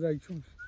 যাই সমস্যা।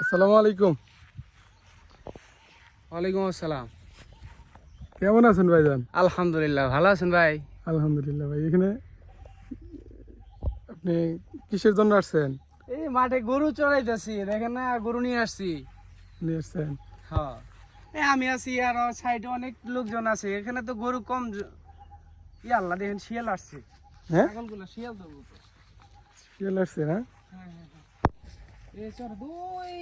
আসসালামু আলাইকুম। ওয়ালাইকুম আসসালাম। কেমন আছেন ভাইজান? আলহামদুলিল্লাহ, ভালো আছেন ভাই? আলহামদুলিল্লাহ ভাই। এখানে আপনি কিসের জন্য আসছেন? এই মাঠে গরু চড়াইতেছি, দেখেন না, গরু নিয়ে আসছি। নিয়ে আসছেন? হ্যাঁ, আমি আছি আর সাইডে অনেক লোকজন আছে। এখানে তো গরু কম। আল্লাহ, দেখেন শিয়াল আসছে। হ্যাঁ, ছাগলগুলো শিয়াল ধরবো তো। শিয়াল আসছে না? হ্যাঁ হ্যাঁ হ্যাঁ, এই চড় ওই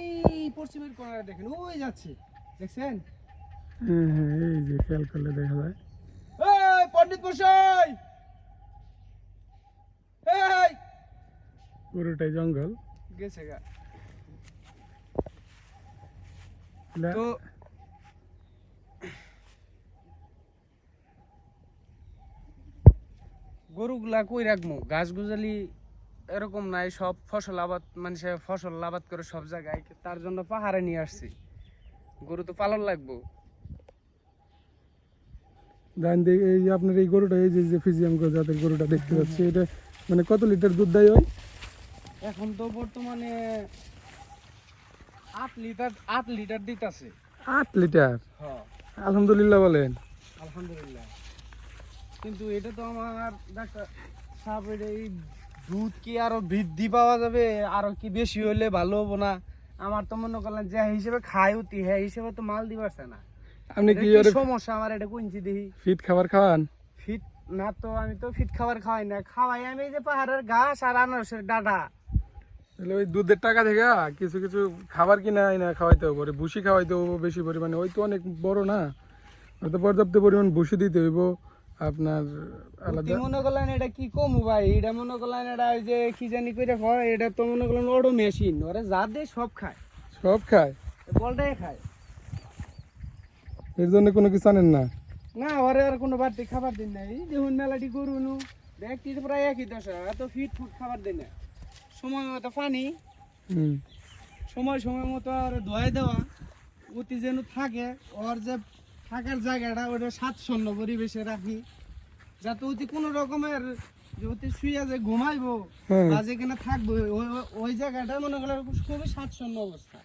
পশ্চিমের কোণায় দেখেন, ওই যাচ্ছে, দেখছেন? হ্যাঁ হ্যাঁ, এই যে খেয়াল করলে দেখা যায়। এই পণ্ডিত মশাই, এই পুরোটাই জঙ্গল। গেছে গা। লা- তো গরুগুলা কই রাখবো? গাছ গুজালি এরকম নাই, সব ফসল আবাদ, মানুষে ফসল আবাদ করে সব জায়গায়, তার জন্য পাহাড়ে নিয়ে আসছি। গরু তো পালন লাগবো। এই যে আপনার এই গরুটা, এই যে ফিজিয়াম জাতের গরুটা দেখতে পাচ্ছি, এটা মানে কত লিটার দুধ দেয় হয়? এখন তো বর্তমানে 8 লিটার দিতেছে। 8 লিটার? হ্যাঁ, আলহামদুলিল্লাহ বলেন। আলহামদুলিল্লাহ। কিন্তু এটা তো আমার ডাক্তার সাহেব, এই দুধ কি আরো বৃদ্ধি পাওয়া যাবে? আরো কি বেশি হলে ভালো হবো না? আমার তো মনে করলেন যে হিসেবে খাই অতি, হ্যাঁ হিসেবে তো মাল দি পারছে না। আপনি এটা কি কি ওরে সমস্যা আমার? এটা কোনছি দেখি। ফিট খাবার খাওয়ান? ফিট না তো, আমি তো ফিট খাবার খাওয়াই না। খাওয়াই আমি এই যে পাহাড়ের ঘাস আর আনারসের ডাটা। তাহলে ওই দুধের টাকা থেকে কিছু কিছু খাবার কিনে আইনা খাওয়াইতে হবে, ভুসি খাওয়াইতে হবে বেশি পরিমাণে। ওই তো অনেক বড় না, ওই তো পর্যাপ্ত পরিমাণ ভুসি দিতে হইব আপনার আলাদা। মনে করলেন এটা কি কমু ভাই? এটা মনে করলেন এটা ওই যে কি জানি করে হয়, এটা তো মনে করলেন ওডো মেশিন, ওরা যা দেয় সব খায়। সব খায়? বলটাই খায়। এর জন্য কোনো কিছু আনেন না? না, ওরে আর কোনো বাড়তি খাবার দিন নাই। দেখুন মেলাটি গরু নু দেখছি প্রায় একই দশা, এত ফিট ফুট খাবার দেয় না। সময় মতো পানি, হুম। সময় সময় মতো আর ধোয়াই দেওয়া, অতি যেন থাকে ওর যে থাকার জায়গাটা ওটা স্বাচ্ছন্দ্য পরিবেশে রাখি, যাতে অতি কোনো রকমের যে অতি শুয়ে যে ঘুমাইবো হ্যাঁ। বা যেখানে থাকবো ওই জায়গাটা মনে করেন খুবই স্বাচ্ছন্দ্য অবস্থা,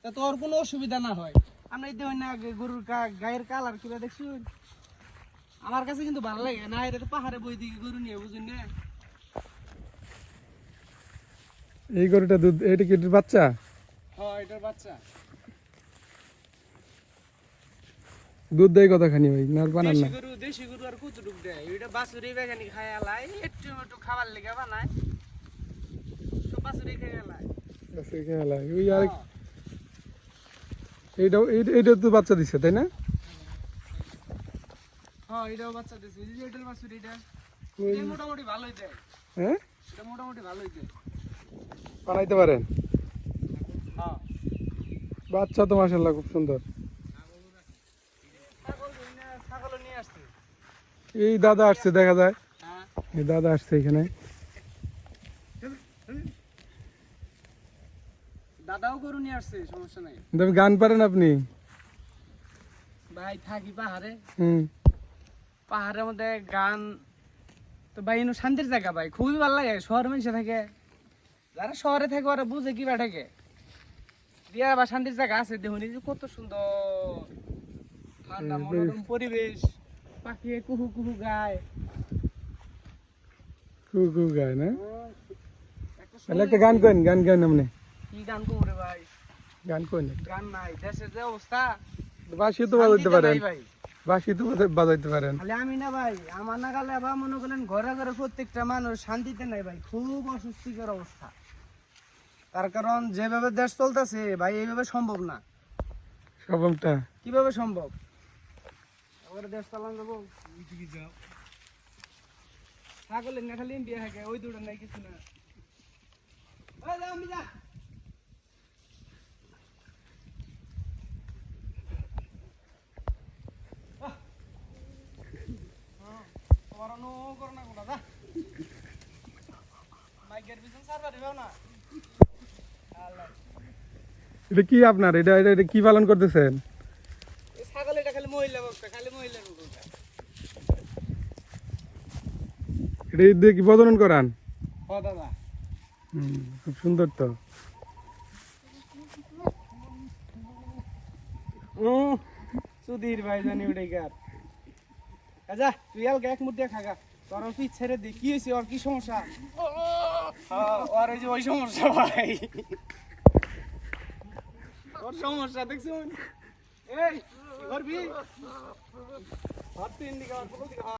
যাতে ওর কোনো অসুবিধা না হয়। আমরা এই দেখুন না গরুর গায়ের কালার কিবা দেখছি, আমার কাছে কিন্তু ভালো লাগে না। এটা তো পাহাড়ে বই দিকে গরু নিয়ে, বুঝুন না? এই গরুটা দুধ, এটা কি এটার বাচ্চা? হ্যাঁ, এটার বাচ্চা। দুধ দেয় কতখানি ভাই? না বানান না? দেশি গরু আর কতটুক দেয়? এটা বাছুরি বেগানি খায় আলাই, একটু একটু খাবার লেগে বানায়, সব বাছুরি খেয়ে আলাই। আচ্ছা, খেলা ওই আরেক এইটা তো বাচ্চা দিছে তাই না? হ্যাঁ, এটাও বাচ্চা দিছে। এই যে এটার বাছুরি, এটা মোটামুটি ভালোই দেয়। হ্যাঁ, এটা মোটামুটি ভালোই দেয়। বানাইতে পারেন? হ্যাঁ, বাচ্চা তো মাশাআল্লাহ খুব সুন্দর। ছাগলও নিয়ে আসছে। এই দাদা আসছে দেখা যায়, হ্যাঁ, এই দাদা আসছে এখানে। দাদাও গরু নিয়ে আসছে, সমস্যা নাই তবে গান পারেন আপনি? ভাই, থাকি পাহাড়ে। হুম। পাহাড়ের মধ্যে গান তো ভাই এনে শান্তির জায়গা ভাই, খুবই ভালো লাগে। শহর মানুষে থাকে, যারা শহরে থাকে ওরা বুঝে কি থাকে দিয়া বা শান্তির জায়গা আছে। দেখুন এই যে কত সুন্দর ঠান্ডা মনোরম পরিবেশ, পাখি কুহু কুহু গায়। খুব খুব গায় না? একটা তাহলে একটা গান করেন, গান গান আপনি। কি গান করে ভাই? গান করেন। গান নাই, দেশের যে অবস্থা। বাঁশি তো বাজাইতে পারেন? ভাই বাঁশি তো বাজাইতে পারেন? খালি আমি না ভাই, আমার নাগালে আবার মনে করেন ঘরে ঘরে প্রত্যেকটা মানুষ শান্তিতে নাই ভাই, খুব অস্বস্তিকর অবস্থা। তার কারণ যেভাবে দেশ চলতেছে ভাই এইভাবে সম্ভব না। সবটা কিভাবে সম্ভব? এবারে দেশ চালান যাবো ছাগলের না খালি ইন্ডিয়া থাকে, ওই দুটো নাই কিছু না। ওই যা, আমি যা। করানো করো না কোনটা, যা। মাইকের পিছন সারবা দিবাও না। আল্লাহ, এটা কি আপনার, এটা এটা এটা কি পালন করতেছেন? এই ছাগল এটা খালি মহিলা বকটা, খালি মহিলার বকটা। এটা ঈদ দিয়ে কি প্রজনন করান? ও দাদা, খুব সুন্দর তো। সুধীর ভাই জানি ওটাই কার। আচ্ছা তুই আলগা এক মুঠ দিয়ে খাগা, তোর পিছ ছেড়ে দে। কি হয়েছে, ওর কি সমস্যা? ওর ওই যে ওই সমস্যা ভাই, ওর সমস্যা দেখছুন। এই কি করবি? হাত তিন দিকে